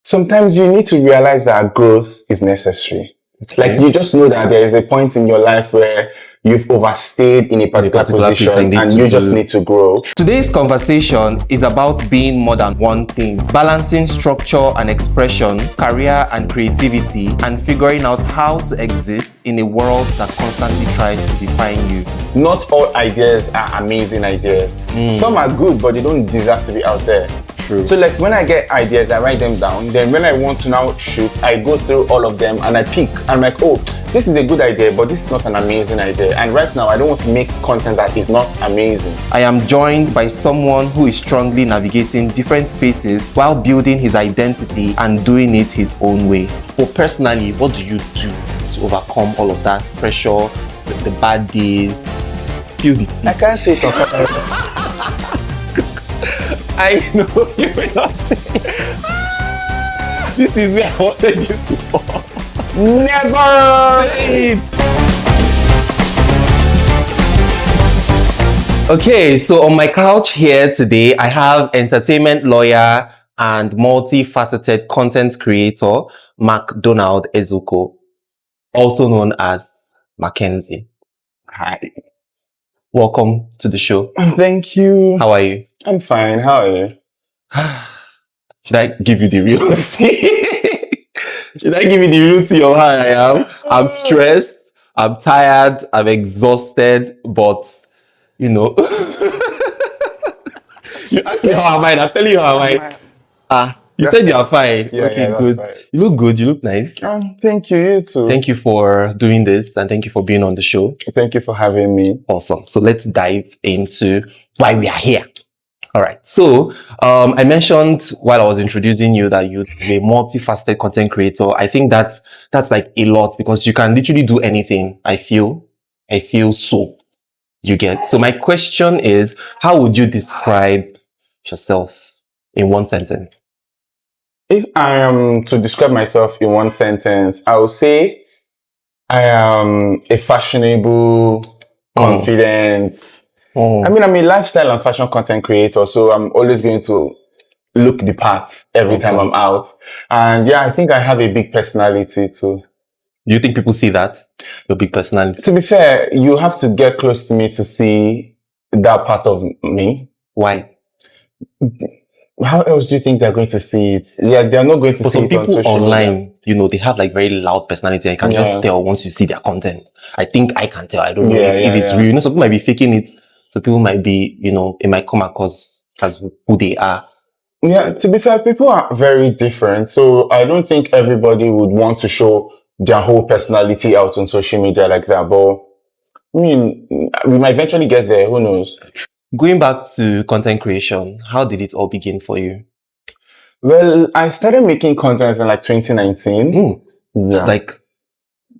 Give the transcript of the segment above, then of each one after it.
Sometimes you need to realize that growth is necessary. Okay. Like you just know that there is a point in your life where you've overstayed in a particular position and you just need to grow. Today's conversation is about being more than one thing, balancing structure and expression, career and creativity, and figuring out how to exist in a world that constantly tries to define you. Not all ideas are amazing ideas. Some are good, but they don't deserve to be out there. True. So like when I get ideas, I write them down. Then when I want to now shoot, I go through all of them and I pick. I'm like, oh, this is a good idea, but this is not an amazing idea. And right now, I don't want to make content that is not amazing. I am joined by someone who is strongly navigating different spaces while building his identity and doing it his own way. But personally, what do you do to overcome all of that pressure, the bad days? Spill the tea. I can't say it on camera. I know you will not say. This is where I wanted you to fall. Never say it. Okay, so on my couch here today, I have entertainment lawyer and multifaceted content creator, Makrdonald Ezeuko, also known as Makenzi. Hi. Welcome to the show. Thank you. How are you? I'm fine. How are you? Should I give you the real tea? Should I give you the real tea of how I am? I'm stressed. I'm tired. I'm exhausted. But, you know. You asked me how am I? I'm telling you how am I. You said you are fine. Yeah, okay, yeah, good. Right. You look good. You look nice. Thank you. You too. Thank you for doing this and thank you for being on the show. Thank you for having me. Awesome. So let's dive into why we are here. All right. So I mentioned while I was introducing you that you're a multifaceted content creator. I think that's like a lot because you can literally do anything. I feel so. You get. So my question is, how would you describe yourself in one sentence? If I am to describe myself in one sentence, I would say I am a fashionable, confident. I mean, I'm a lifestyle and fashion content creator, so I'm always going to look the part every time I'm out. And yeah, I think I have a big personality too. Do you think people see that? Your big personality? To be fair, you have to get close to me to see that part of me. Why? How else do you think they're going to see it? Yeah, they're not going to see it on social media. Some people online, you know, they have like very loud personality and you can just tell once you see their content. I think I can tell. I don't know if it's real. You know, some people might be faking it. So people might be, you know, it might come across as who they are. Yeah, to be fair, people are very different. So I don't think everybody would want to show their whole personality out on social media like that. But I mean, we might eventually get there. Who knows? Going back to content creation, how did it all begin for you? Well, I started making content in like 2019. It's like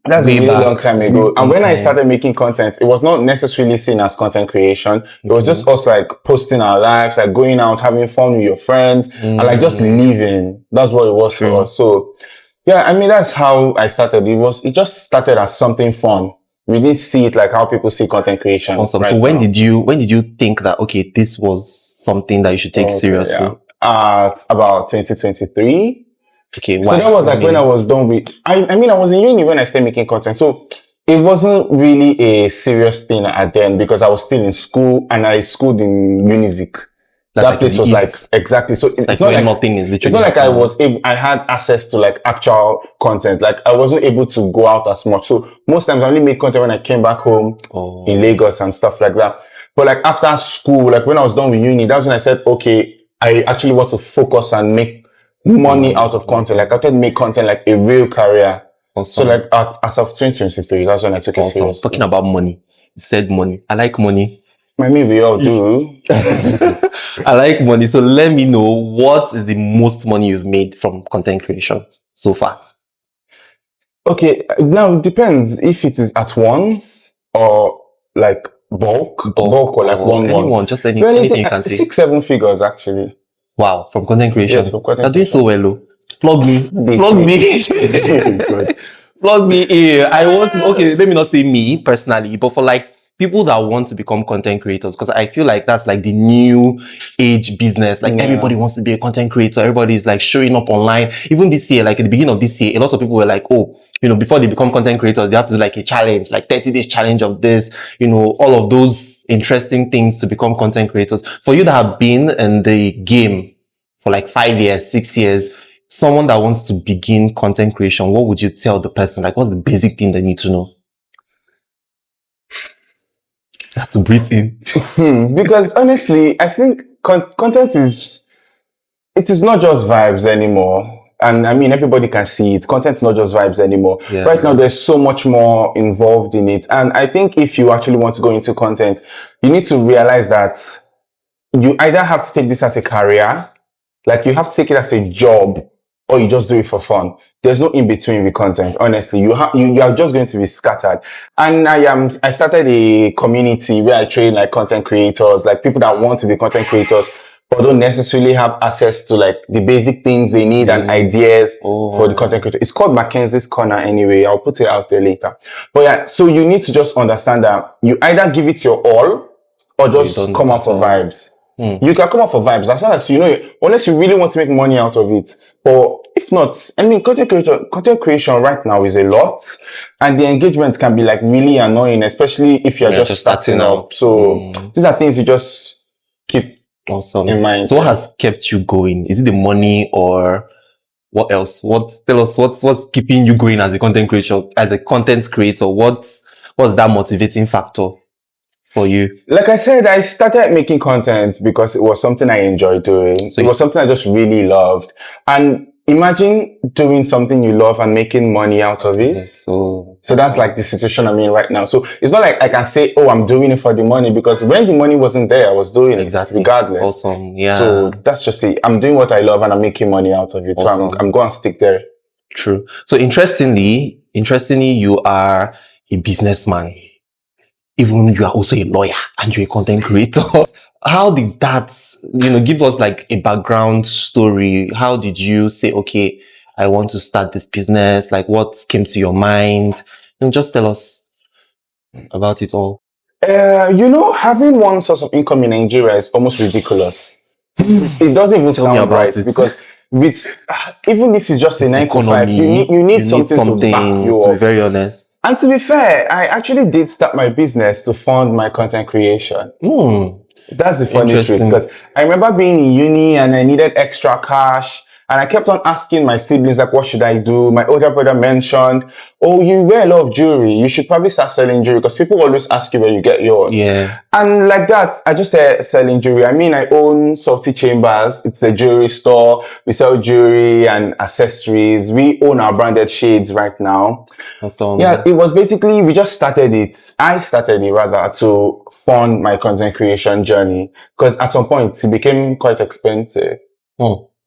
that's a really long time ago. And when I started making content, it was not necessarily seen as content creation. It was just us like posting our lives, like going out, having fun with your friends, and like just living. That's what it was for us. So yeah, I mean, that's how I started. It just started as something fun. We didn't see it like how people see content creation. Awesome. So when did you think that, okay, this was something that you should take seriously? Yeah. At about 2023. Okay, why? So that was like when I was done with, I mean, I was in uni when I started making content. So it wasn't really a serious thing at then because I was still in school and I schooled in Unizik. That place was like, exactly. So it's not like nothing is literally. It's not like I had access to like actual content. Like I wasn't able to go out as much. So most times I only made content when I came back home in Lagos and stuff like that. But like after school, like when I was done with uni, that's when I said, okay, I actually want to focus and make money out of content. Like I wanted to make content like a real career. So like as of 2023, that's when I took it seriously. Talking about money, you said money. I like money. I mean, we all do. I like money. So let me know, what is the most money you've made from content creation so far? Okay, now it depends if it is at once or like bulk or like one. Just anything you can say. 6-7 figures actually. Wow, from content creation. Yes, from content You're doing so well, though. Plug me. Plug me in. I want to, okay, let me not say me personally, but for like people that want to become content creators, because I feel like that's like the new age business. Like everybody wants to be a content creator. Everybody is like showing up online. Even this year, like at the beginning of this year, a lot of people were like, oh, before they become content creators, they have to do like a challenge, like 30 days challenge of this, all of those interesting things to become content creators. For you that have been in the game for like 5 years, 6 years, someone that wants to begin content creation, what would you tell the person? Like, what's the basic thing they need to know? You have to breathe in. Because honestly, I think content it is not just vibes anymore. And I mean, everybody can see it. Content's not just vibes anymore. Yeah. Right now, there's so much more involved in it. And I think if you actually want to go into content, you need to realize that you either have to take this as a career, like you have to take it as a job, or you just do it for fun. There's no in between with content. Honestly, you are just going to be scattered. And I started a community where I train like content creators, like people that want to be content creators, but don't necessarily have access to like the basic things they need and ideas for the content creator. It's called Makenzi's Corner anyway. I'll put it out there later. But yeah, so you need to just understand that you either give it your all or just come out for vibes. You can come out for vibes as long as unless you really want to make money out of it. But if not, I mean, content creation right now is a lot, and the engagement can be like really annoying, especially if you're just starting up. So these are things you just keep in mind. So what has kept you going? Is it the money or what else? Tell us what's keeping you going as a content creator? What's that motivating factor for you? Like I said, I started making content because it was something I enjoyed doing. So it was something I just really loved. And imagine doing something you love and making money out of it. So that's like the situation I'm in right now. So it's not like I can say, oh, I'm doing it for the money, because when the money wasn't there, I was doing it regardless. Awesome. Yeah. So that's just it. I'm doing what I love and I'm making money out of it. Awesome. So I'm going to stick there. True. So interestingly, you are a businessman. Even you are also a lawyer and you're a content creator. How did that, give us like a background story? How did you say, okay, I want to start this business? Like what came to your mind? Just tell us about it all. Having one source of income in Nigeria is almost ridiculous. It doesn't even sound right because even if it's just a 9 to 5, you need something to back you up. To be very honest. And to be fair, I actually did start my business to fund my content creation. That's the funny truth, because I remember being in uni and I needed extra cash. And I kept on asking my siblings, like, what should I do? My older brother mentioned, oh, you wear a lot of jewelry. You should probably start selling jewelry, because people always ask you where you get yours. Yeah. And like that, I just started selling jewelry. I mean, I own Salty Chambers. It's a jewelry store. We sell jewelry and accessories. We own our branded shades right now. Awesome. Yeah, it was basically, we just started it. I started it rather to fund my content creation journey, because at some point it became quite expensive.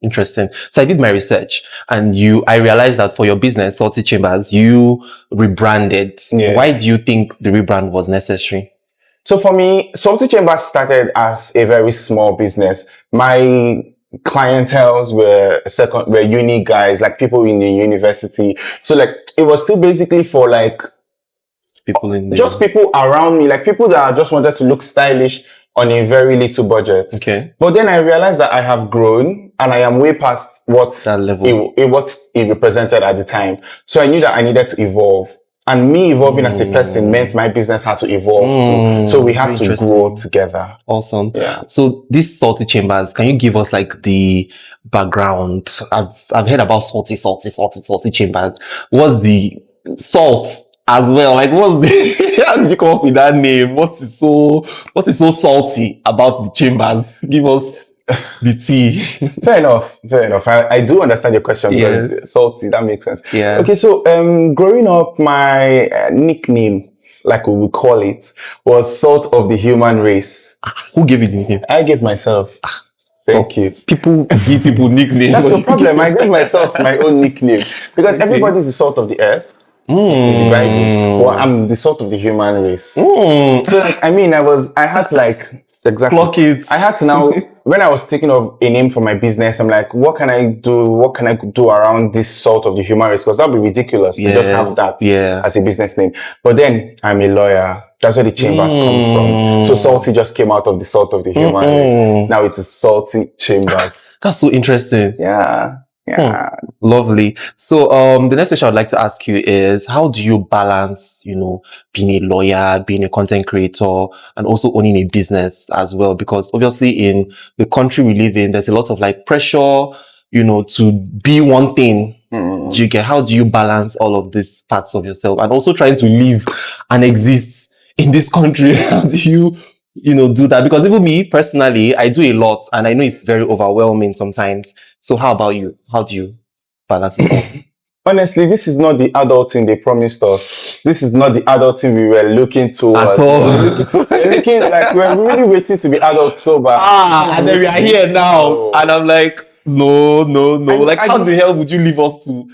Interesting. So I did my research and I realized that for your business, Salty Chambers, you rebranded. Yes. Why do you think the rebrand was necessary? So for me, Salty Chambers started as a very small business. My clienteles were uni guys, like people in the university. So like, it was still basically for like people around me, like people that just wanted to look stylish on a very little budget. Okay. But then I realized that I have grown and I am way past what it represented at the time. So I knew that I needed to evolve. And me evolving as a person meant my business had to evolve too. So we had to grow together. Awesome. Yeah. So this Salty Chambers, can you give us like the background? I've heard about Salty Chambers. What's the salt as well? Like how did you come up with that name? What is so salty about the chambers? Give us the tea. Fair enough. I do understand your question, because salty, that makes sense. Yeah. Okay, so growing up, my nickname, like we would call it, was Salt of the Human Race. Who gave it the name? I gave myself. Thank you. People give people nicknames. That's the problem. I gave myself my own nickname, because everybody's the salt of the earth. In the Bible, well, I'm the salt of the human race. So like, I mean, I had to like clock it. I had to now, when I was thinking of a name for my business, I'm like, what can I do around this salt of the human race? Because that'd be ridiculous to just have that as a business name. But then I'm a lawyer. That's where the chambers come from. So salty just came out of the salt of the human race. Now it is salty chambers. That's so interesting. Yeah. Lovely. So, the next question I'd like to ask you is, how do you balance, being a lawyer, being a content creator, and also owning a business as well? Because obviously in the country we live in, there's a lot of like pressure, to be one thing. How do you balance all of these parts of yourself and also trying to live and exist in this country? How do you, do that? Because even me personally, I do a lot and I know it's very overwhelming sometimes. So how about you? How do you balance it all? Honestly, this is not the adulting they promised us. This is not the adulting we were looking towards. At all. We're looking like we're really waiting to be adult sober. And then we are here now. And I'm like, no. How the hell would you leave us to?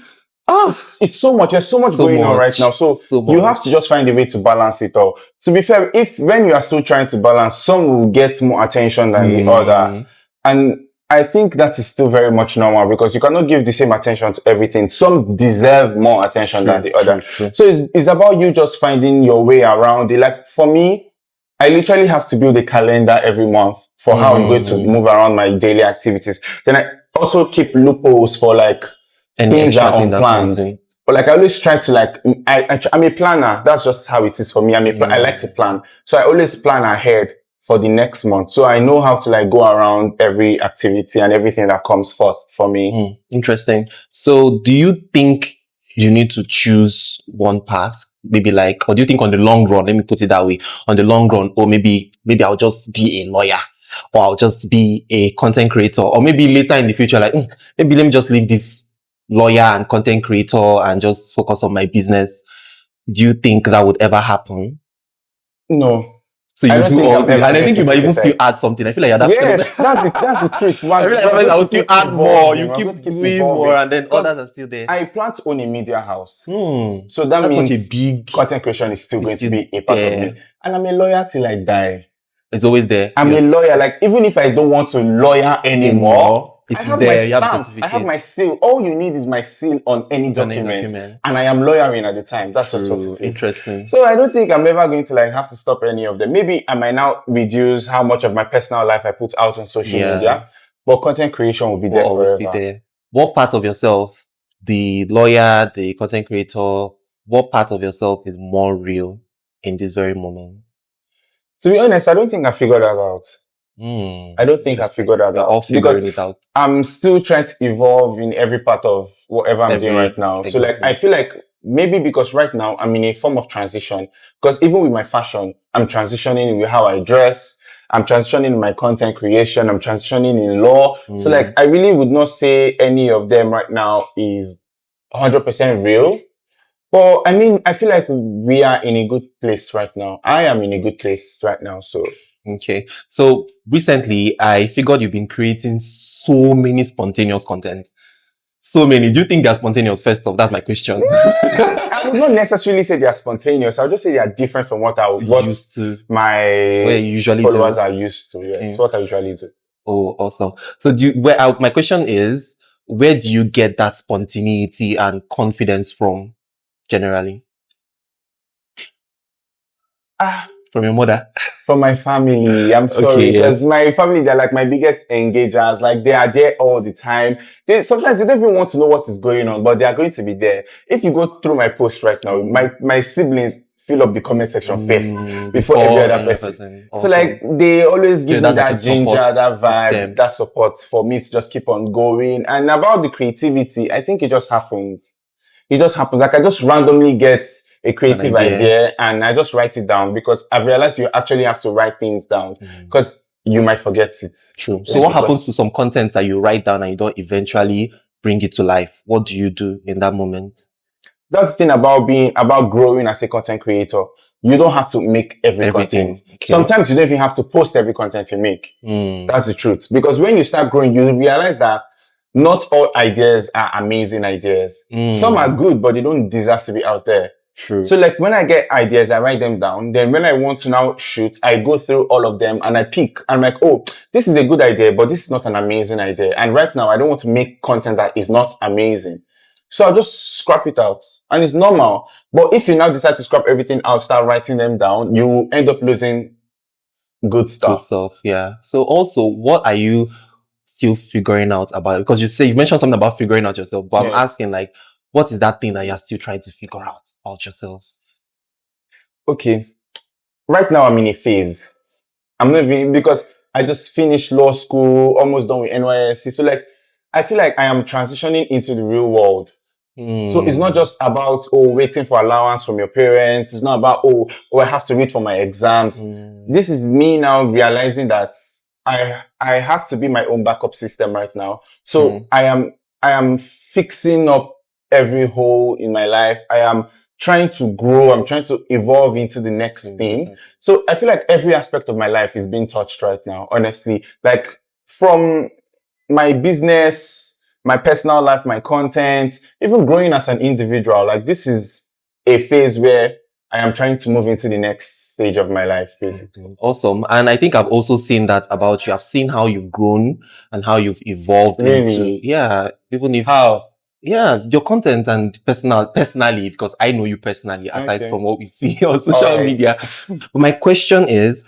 It's so much. There's so much going on right now. So you have to just find a way to balance it all. To be fair, when you are still trying to balance, some will get more attention than the other. And I think that is still very much normal because you cannot give the same attention to everything. Some deserve more attention than the other. True. So it's about you just finding your way around it. Like for me, I literally have to build a calendar every month for how I'm going to move around my daily activities. Then I also keep loopholes for like things that are unplanned. But like I always try to I'm a planner. That's just how it is for me. I like to plan. So I always plan ahead for the next month. So I know how to like go around every activity and everything that comes forth for me. Interesting. So do you think you need to choose one path? Maybe or do you think on the long run, let me put it that way, on the long run, or maybe I'll just be a lawyer or I'll just be a content creator, or maybe later in the future, maybe let me just leave this lawyer and content creator and just focus on my business. Do you think that would ever happen? No. So you do all this, and I think you might even still add something. I feel like you're that's the truth. I will still add more. You keep doing more, and then others are still there. I plan to own a media house, so that that's means such a big content creation is still going to be a part of me, and I'm a lawyer till I die. It's always there. I'm a lawyer. Like even if I don't want to lawyer anymore. I have my stamp. I have my seal. All you need is my seal on any document. And I am lawyering at the time. That's just what it is. Interesting. So I don't think I'm ever going to have to stop any of them. Maybe I might now reduce how much of my personal life I put out on social media. But content creation will be there always forever. Be there. What part of yourself, the lawyer, the content creator, what part of yourself is more real in this very moment? To be honest, I don't think I figured that out. I don't think I figured that out because I'm still trying to evolve in every part of whatever I'm doing right now. Exactly. So I feel like maybe because right now I'm in a form of transition, because even with my fashion, I'm transitioning with how I dress. I'm transitioning in my content creation. I'm transitioning in law. So I really would not say any of them right now is 100% real. But I feel like we are in a good place right now. I am in a good place right now. So. Okay. So recently, I figured you've been creating so many spontaneous content. So many. Do you think they're spontaneous? First off, that's my question. I would not necessarily say they're spontaneous. I would just say they are different from what used to. My followers are used to. Yes, what I usually do. Oh, awesome. So my question is, where do you get that spontaneity and confidence from, generally? From your mother? From my family. I'm sorry. Because my family, they're like my biggest engagers. Like they are there all the time. Sometimes they don't even want to know what is going on, but they are going to be there. If you go through my post right now, my siblings fill up the comment section first before every other person. Awesome. So they always give me that ginger, that vibe, that support for me to just keep on going. And about the creativity, I think it just happens. It just happens. I just randomly get a creative idea and I just write it down because I've realized you actually have to write things down because you might forget it. True. So what happens to some content that you write down and you don't eventually bring it to life? What do you do in that moment? That's the thing about growing as a content creator. You don't have to make every content. Okay. Sometimes you don't even have to post every content you make. That's the truth. Because when you start growing, you realize that not all ideas are amazing ideas. Some are good, but they don't deserve to be out there. True. So when I get ideas, I write them down. Then when I want to now shoot, I go through all of them and I pick. I'm like, oh, this is a good idea, but this is not an amazing idea. And right now, I don't want to make content that is not amazing. So I'll just scrap it out. And it's normal. But if you now decide to scrap everything out, start writing them down, you will end up losing good stuff. Good stuff. Yeah. So also, what are you still figuring out about it? Because you mentioned something about figuring out yourself, but I'm asking like, what is that thing that you're still trying to figure out about yourself? Okay. Right now I'm in a phase. I'm not even, because I just finished law school, almost done with NYSC. So like, I feel like I am transitioning into the real world. So it's not just about, waiting for allowance from your parents. It's not about, I have to wait for my exams. This is me now realizing that I have to be my own backup system right now. So I am fixing up every hole in my life. I am trying to grow. I'm trying to evolve into the next thing. So I feel like every aspect of my life is being touched right now, honestly. Like from my business, my personal life, my content, even growing as an individual. Like this is a phase where I am trying to move into the next stage of my life, basically. Awesome. And I think I've also seen that about you. I've seen how you've grown and how you've evolved into, even if your content and personally, because I know you personally, aside from what we see on social media. But my question is,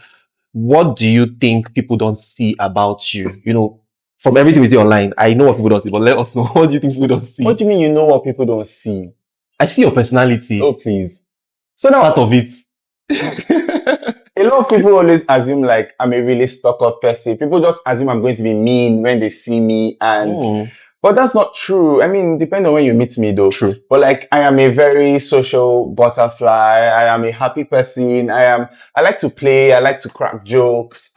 what do you think people don't see about you? You know, from everything we see online, I know what people don't see, but let us know. What do you think people don't see? What do you mean you know what people don't see? I see your personality. Oh, please. So now, part of it. A lot of people always assume like I'm a really stuck-up person. People just assume I'm going to be mean when they see me, and but that's not true. I mean, depending on when you meet me though. True. But like, I am a very social butterfly. I am a happy person. I like to play. I like to crack jokes.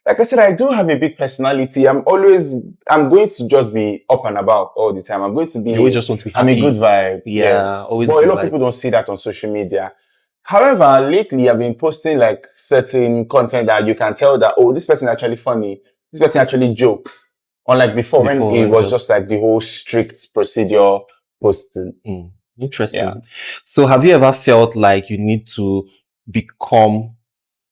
Like I said, I do have a big personality. I'm going to just be up and about all the time. I'm going to be, you always just want to be happy. I'm a good vibe. Yeah. Always. But a lot of people don't see that on social media. However, lately I've been posting like certain content that you can tell that, this person is actually funny. This person actually jokes. Unlike before when it was just like the whole strict procedure posting. Interesting. Yeah. So have you ever felt like you need to become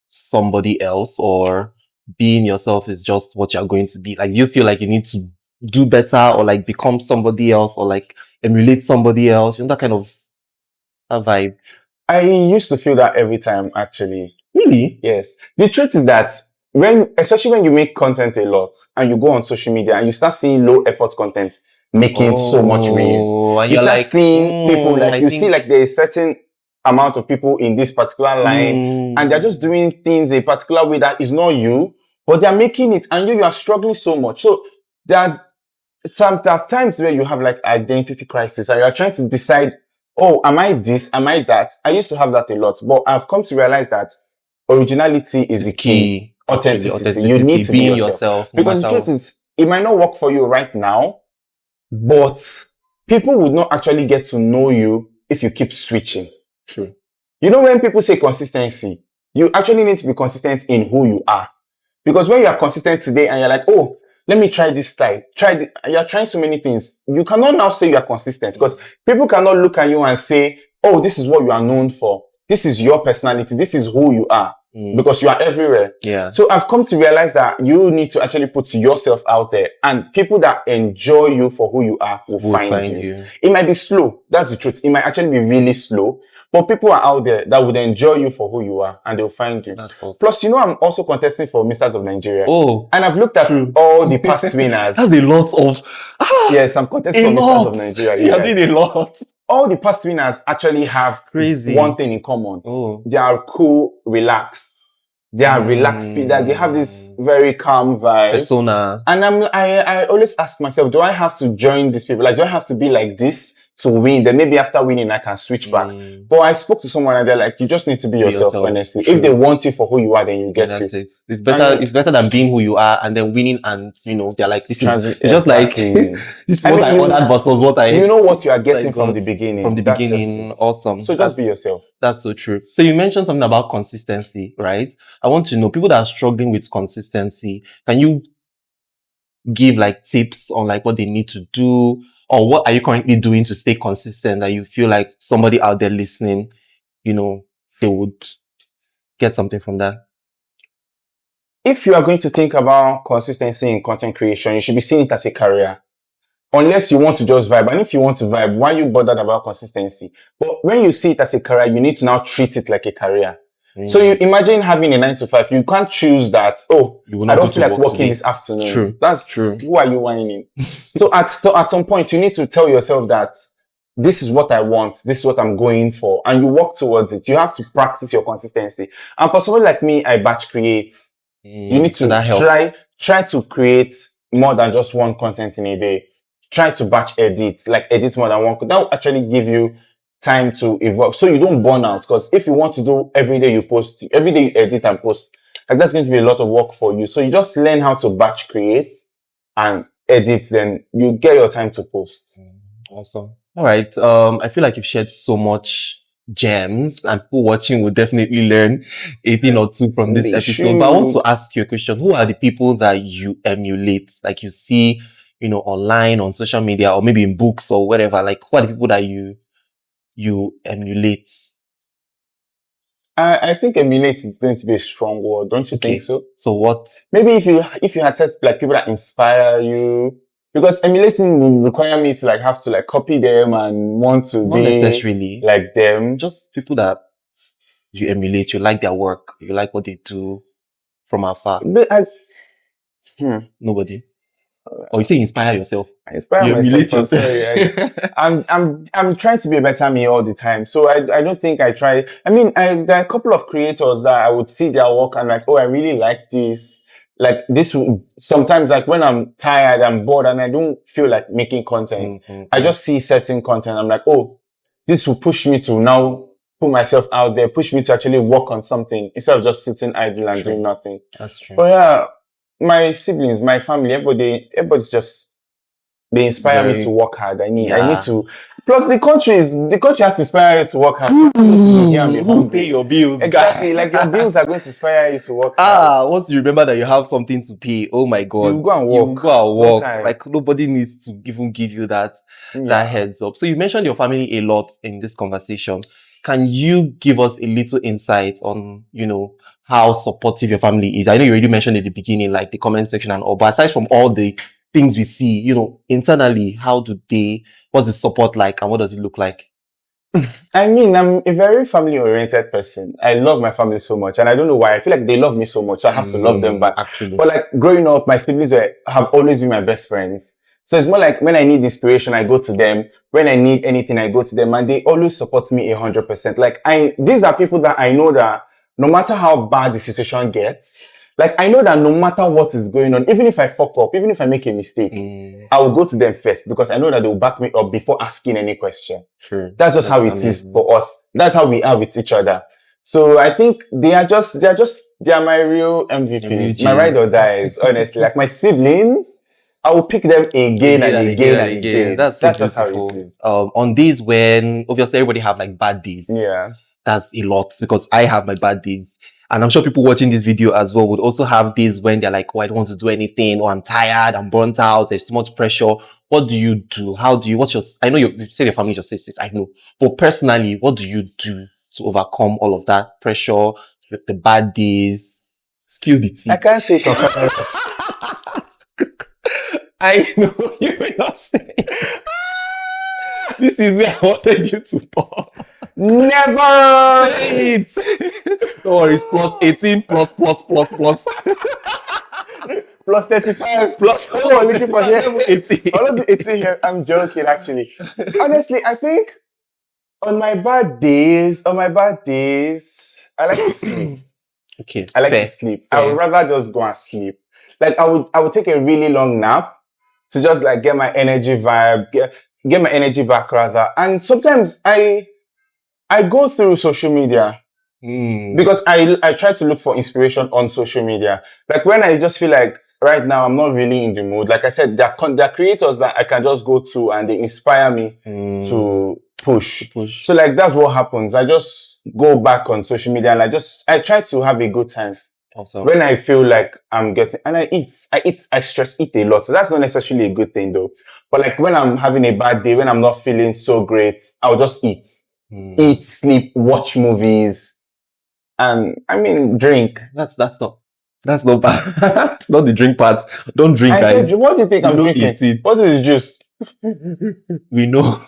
somebody else, or being yourself is just what you're going to be? Like, do you feel like you need to do better, or like become somebody else, or like emulate somebody else? You know, that kind of vibe. I used to feel that every time, actually. Really? Yes. The truth is that especially when you make content a lot and you go on social media and you start seeing low effort content making so much wave. And you you're start like seeing people like see like there is a certain amount of people in this particular line and they're just doing things a particular way that is not you, but they're making it, and you are struggling so much. So there's times where you have like identity crisis and you're trying to decide, am I this? Am I that? I used to have that a lot, but I've come to realize that originality is the key. Authenticity. You need to be yourself. Because the truth is, it might not work for you right now, but people would not actually get to know you if you keep switching. True. You know, when people say consistency, you actually need to be consistent in who you are. Because when you are consistent today and you're like, let me try this style. You're trying so many things. You cannot now say you are consistent because people cannot look at you and say, this is what you are known for. This is your personality. This is who you are. Because you are everywhere. Yeah. So I've come to realize that you need to actually put yourself out there, and people that enjoy you for who you are will find you. It might be slow. That's the truth. It might actually be really slow, but people are out there that would enjoy you for who you are and they'll find you. That's awesome. Plus, I'm also contesting for Misters of Nigeria. And I've looked at all the past winners. That's a lot of... Yes, I'm contesting for Misters of Nigeria. You're doing a lot. All the past winners actually have one thing in common. They are cool, relaxed. They are relaxed people. They have this very calm vibe. Persona. And I always ask myself, do I have to join these people? Like, do I have to be like this to win? Then maybe after winning, I can switch back. But I spoke to someone and they're like, you just need to be yourself, honestly. True. If they want you for who you are, then you get it. It's better than being who you are and then winning, and they're like, this is it's just like this is what I ordered versus what I... You know what you are getting from the beginning. From the beginning. Awesome. So just be yourself. That's so true. So you mentioned something about consistency, right? I want to know, people that are struggling with consistency, can you give like tips on like what they need to do, or what are you currently doing to stay consistent that you feel like somebody out there listening, they would get something from that? If you are going to think about consistency in content creation, you should be seeing it as a career. unless you want to just vibe. And if you want to vibe, why are you bothered about consistency? But when you see it as a career, you need to now treat it like a career. So you imagine having a 9 to 5. You can't choose that. Oh, I don't feel like working this afternoon. True. That's true. Who are you whining? So at some point, you need to tell yourself that this is what I want. This is what I'm going for. And you work towards it. You have to practice your consistency. And for someone like me, I batch create. You need to try to create more than just one content in a day. Try to batch edit, like edit more than one. That will actually give you time to evolve, so you don't burn out. Because if you want to do every day you edit and post, like that's going to be a lot of work for you. So you just learn how to batch create and edit, then you get your time to post. Awesome. All right. I feel like you've shared so much gems, and people watching will definitely learn a thing or two from this episode. But I want to ask you a question. Who are the people that you emulate? Like you see, online, on social media, or maybe in books or whatever. Like who are the people that you emulate? I think emulate is going to be a strong word. Don't you think so? So what? Maybe if you had said like people that inspire you, because emulating will require me to have to copy them and want to Not be necessarily like them. Just people that you emulate. You like their work. You like what they do from afar. But Nobody. Or you say inspire yourself. I inspire you myself. Emulate yourself. I'm trying to be a better me all the time. So I don't think I try. I mean, there are a couple of creators that I would see their work and I really like this. Like this, sometimes when I'm tired, I'm bored and I don't feel like making content. I just see certain content. I'm like, oh, this will push me to now put myself out there, push me to actually work on something instead of just sitting idle and doing nothing. That's true. But yeah, my siblings, my family, everybody's just, they inspire me to work hard. I need to. Plus, the country has to inspire you to work hard. Who pay your bills? Exactly, like your bills are going to inspire you to work hard. Once you remember that you have something to pay, oh my God, you go and work. You go and work. Like nobody needs to even give you that heads up. So you mentioned your family a lot in this conversation. Can you give us a little insight on, how supportive your family is? I know you already mentioned at the beginning, like the comment section and all, but aside from all the things we see, internally, what's the support like and what does it look like? I mean, I'm a very family-oriented person. I love my family so much, and I don't know why. I feel like they love me so much, so I have to love them back. Actually. But growing up, my siblings have always been my best friends. So it's more like when I need inspiration, I go to them. When I need anything, I go to them, and they always support me 100%. These are people that I know that no matter how bad the situation gets, I know that no matter what is going on, even if I fuck up, even if I make a mistake, I will go to them first because I know that they will back me up before asking any question. True. That's just how it is for us. That's how we are with each other. So I think they are my real MVPs, my ride or dies, honestly. Like my siblings, I will pick them again and again. That's just how it is. On days when obviously everybody have bad days. Yeah. That's a lot because I have my bad days. And I'm sure people watching this video as well would also have days when they're like, oh, I don't want to do anything, or I'm tired, I'm burnt out, there's too much pressure. What do you do? I know you say your family is your sisters, I know. But personally, what do you do to overcome all of that pressure, the bad days? Spill the tea. I can't say it. I know you will not say. This is where I wanted you to talk. Never say it. Don't worry, it's plus 18 plus. Plus 35 plus. Oh, looking for 18. All of the 18 here. I'm joking, actually. Honestly, I think on my bad days, I like to sleep. Okay. I like to sleep. I would rather just go and sleep. I would take a really long nap to just get my energy vibe, get my energy back rather. And sometimes I go through social media because I try to look for inspiration on social media. When I just feel like right now I'm not really in the mood. Like I said, there are creators that I can just go to and they inspire me to push. So that's what happens. I just go back on social media and I try to have a good time. Awesome. When I feel like I'm getting, and I stress eat a lot. So that's not necessarily a good thing though. But when I'm having a bad day, when I'm not feeling so great, I'll just eat. Eat, sleep, watch movies, and drink. That's not bad. Not the drink part. Don't drink, guys. What do you think I'm drinking? Eat it. What is the juice? We know.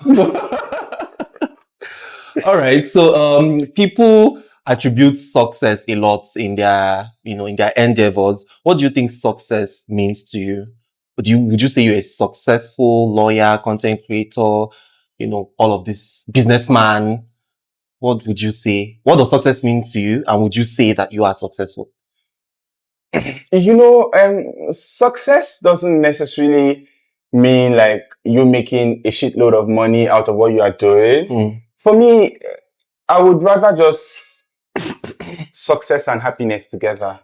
All right. So, people attribute success a lot in their, in their endeavors. What do you think success means to you? Would you say you're a successful lawyer, content creator, all of this businessman? What would you say? What does success mean to you? And would you say that you are successful? Success doesn't necessarily mean like you making a shitload of money out of what you are doing. For me, I would rather just success and happiness together,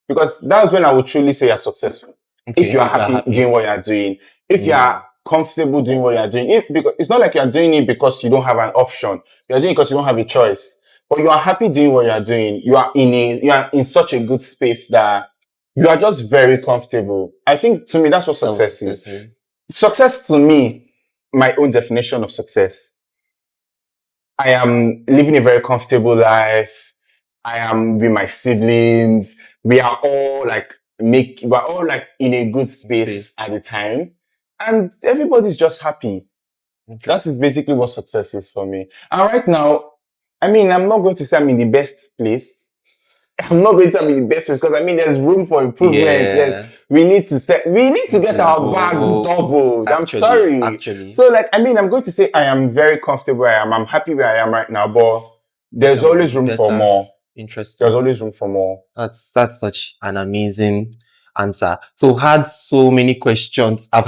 because that's when I would truly say you're successful. Okay, if you are happy doing what you're doing, if you are comfortable doing what you're doing, because it's not like you're doing it because you don't have an option. You're doing it because you don't have a choice. But you are happy doing what you're doing. You are in such a good space that you are just very comfortable. I think to me, that's what success is. Success to me, my own definition of success. I am living a very comfortable life. I am with my siblings. We are all like in a good space at the time. And everybody's just happy. That is basically what success is for me. And right now, I'm not going to say I'm in the best place. I'm not going to say I'm in the best place because there's room for improvement. Yeah. Yes, we need to get our bag doubled. I'm sorry. Actually. So I'm going to say I am very comfortable where I am. I'm happy where I am right now, but there's always room for more. Interesting. There's always room for more. That's such an amazing answer. So had so many questions. I've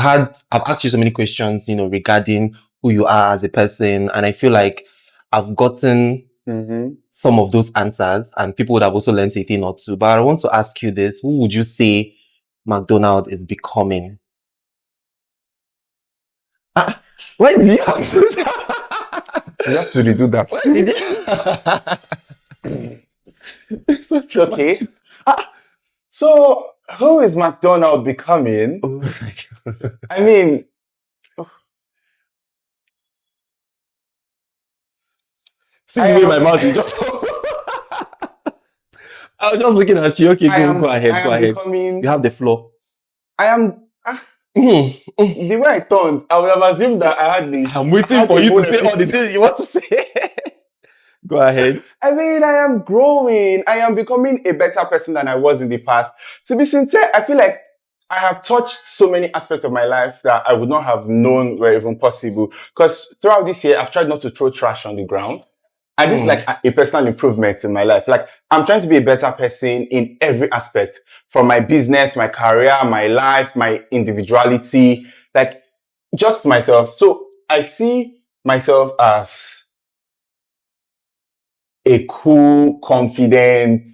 asked you so many questions, regarding who you are as a person. And I feel like I've gotten some of those answers, and people would have also learned a thing or two. But I want to ask you this. Who would you say Makrdonald is becoming? Why did you have to You have to redo that. Okay. So who is Makrdonald becoming? Oh my God. See the way my mouth is just. I was just looking at you. Okay, go ahead. You have the floor. I am. The way I turned, I would have assumed that I had the. I'm waiting for you to say all the things you want to say. Go ahead. I am growing. I am becoming a better person than I was in the past. To be sincere, I feel like I have touched so many aspects of my life that I would not have known were even possible. Because throughout this year, I've tried not to throw trash on the ground. And this is like a personal improvement in my life. Like, I'm trying to be a better person in every aspect, from my business, my career, my life, my individuality, like just myself. So I see myself as a cool, confident,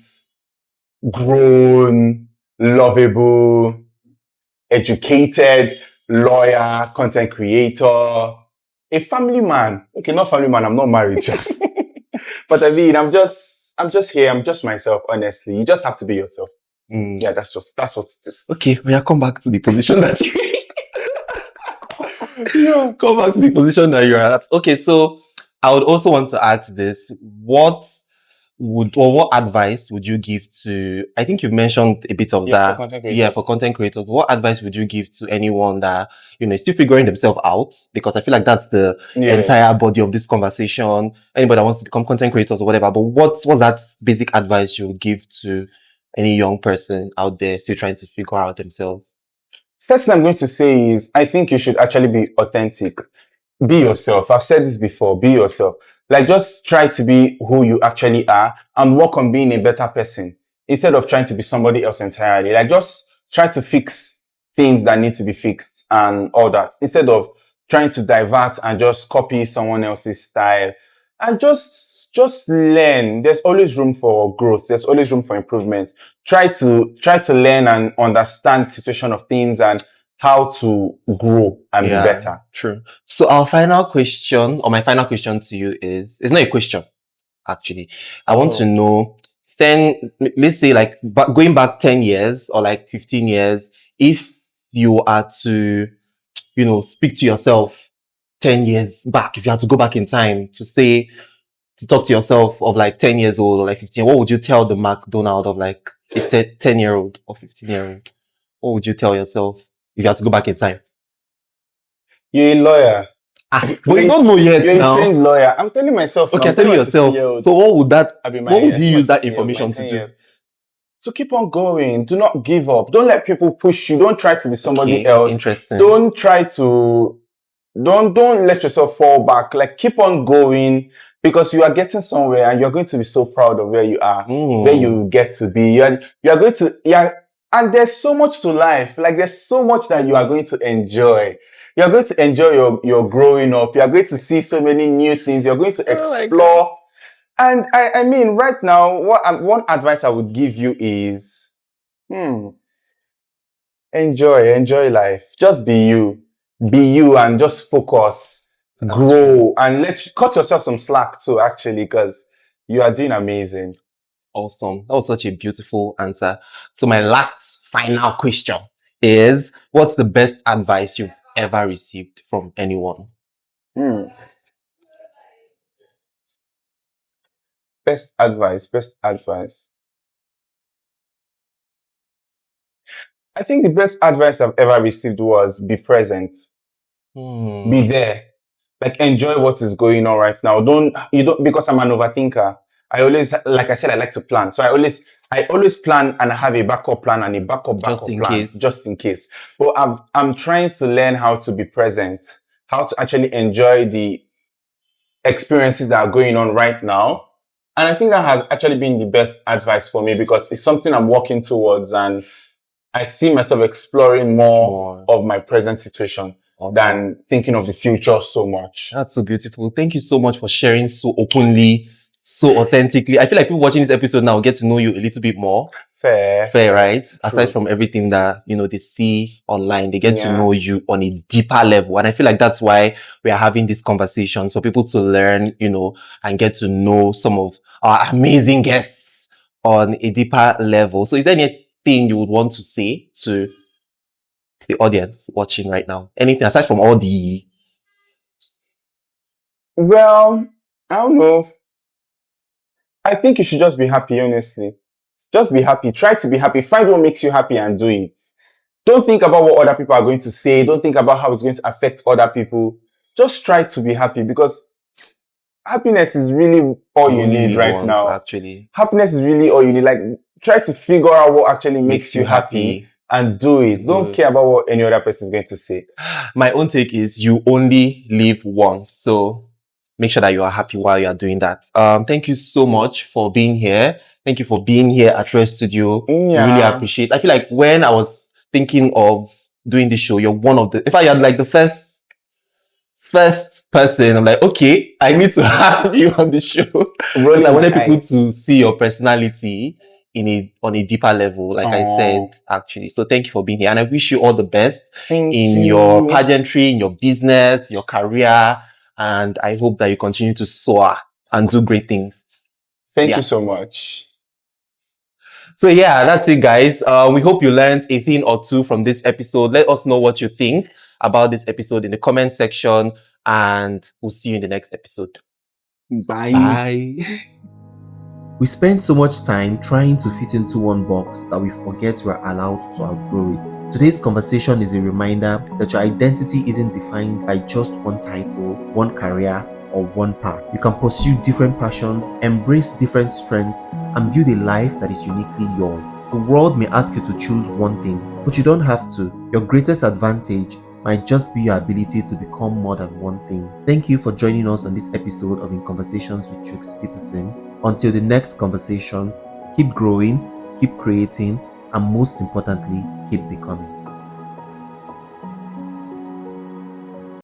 grown, lovable, educated lawyer, content creator, a family man. Okay, not family man. I'm not married. But I'm just here. I'm just myself, honestly. You just have to be yourself. Yeah, that's what it is. Okay, we come back to the position that you come back to the position that you're at. Okay, so I would also want to ask this. What advice would you give to, I think you've mentioned a bit of that. For content creators. What advice would you give to anyone that, is still figuring themselves out? Because I feel like that's the entire body of this conversation. Anybody that wants to become content creators or whatever. But what's that basic advice you would give to any young person out there still trying to figure out themselves? First thing I'm going to say is, I think you should actually be authentic. Be yourself. I've said this before. Be yourself. Like, just try to be who you actually are and work on being a better person instead of trying to be somebody else entirely. Like, just try to fix things that need to be fixed and all that instead of trying to divert and just copy someone else's style. And just learn. There's always room for growth. There's always room for improvement. Try to learn and understand the situation of things and how to grow and be better. True. So my final question to you is, it's not a question, actually. I want to know, let's say like going back 10 years or like 15 years, if you are to, speak to yourself 10 years back, if you had to go back in time to talk to yourself of like 10 years old or like 15, what would you tell the Makrdonald of like a 10-year-old or 15-year-old? What would you tell yourself if you had to go back in time? You're a lawyer. But you don't know yet You're now. a trained lawyer. I'm telling myself. Okay, now, tell me my yourself. 16-year-old. So what would that? I'll be my What would years, you my use that 16-year-old, my information to 10 do? years. So keep on going. Do not give up. Don't let people push you. Don't try to be somebody Okay, else. interesting. Don't try to. Don't let yourself fall back. Like keep on going because you are getting somewhere and you're going to be so proud of where you are, where you get to be. You are going to and there's so much to life. Like there's so much that you are going to enjoy. You are going to enjoy your growing up. You are going to see so many new things. You're going to explore. And I mean, right now, one advice I would give you is, enjoy life. Just be you, and just focus, grow, and cut yourself some slack too. Actually, because you are doing amazing. Awesome. That was such a beautiful answer. So my last final question is, what's the best advice you've ever received from anyone? Best advice. I think the best advice I've ever received was be present. Be there. Like enjoy what is going on right now. Because I'm an overthinker. I always, like I said, I like to plan. So I always plan and I have a backup plan and a backup plan just in case. But I'm trying to learn how to be present, how to actually enjoy the experiences that are going on right now. And I think that has actually been the best advice for me because it's something I'm working towards and I see myself exploring more of my present situation than thinking of the future so much. That's so beautiful. Thank you so much for sharing so openly, so authentically. I feel like people watching this episode now get to know you a little bit more. Fair, right? True. Aside from everything that, they see online, they get to know you on a deeper level. And I feel like that's why we are having this conversation for people to learn, and get to know some of our amazing guests on a deeper level. So is there anything you would want to say to the audience watching right now? Anything aside from all the... Well, I don't know. I think you should just be happy, honestly. Just be happy. Try to be happy. Find what makes you happy and do it. Don't think about what other people are going to say. Don't think about how it's going to affect other people. Just try to be happy because happiness is really all you need right now. Actually, happiness is really all you need. Like, try to figure out what actually makes you happy and do it. Don't care about what any other person is going to say. My own take is you only live once. So make sure that you are happy while you are doing that. Thank you so much for being here. Thank you for being here at Rare Studio. Really appreciate it. I feel like when I was thinking of doing this show, you're one of the... In fact, you're like the first person. I'm like, okay, I need to have you on the show. Because I wanted people to see your personality on a deeper level, like I said, actually. So thank you for being here. And I wish you all the best in your pageantry, in your business, your career. And I hope that you continue to soar and do great things. Thank you so much. So yeah, that's it, guys. We hope you learned a thing or two from this episode. Let us know what you think about this episode in the comment section, and we'll see you in the next episode. Bye. We spend so much time trying to fit into one box that we forget we're allowed to outgrow it. Today's conversation is a reminder that your identity isn't defined by just one title, one career, or one path. You can pursue different passions, embrace different strengths, and build a life that is uniquely yours. The world may ask you to choose one thing, but you don't have to. Your greatest advantage might just be your ability to become more than one thing. Thank you for joining us on this episode of In Conversations with Chuks Peterson. Until the next conversation, keep growing, keep creating, and most importantly, keep becoming.